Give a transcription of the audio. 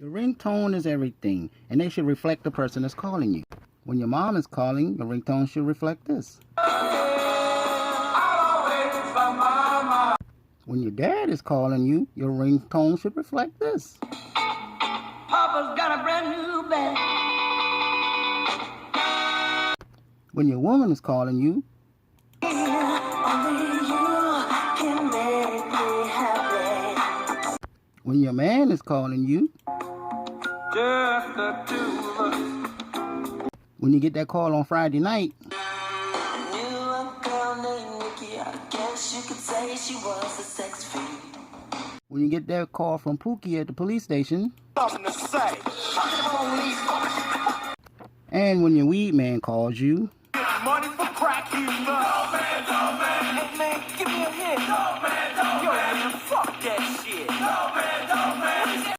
Your ringtone is everything, and they should reflect the person that's calling you. When your mom is calling, your ringtone should reflect this. When your dad is calling you, your ringtone should reflect this. Papa's got a brand new bag. When your woman is calling you, Only you can make me happy. when your man is calling you, Just the two of us. when you get that call on Friday night, I knew a girl named Nikki. I guess you could say she was a sex fiend. when you get that call from Pookie at the police station, Something to say. and when your weed man calls you, Money for crack, you know. No man,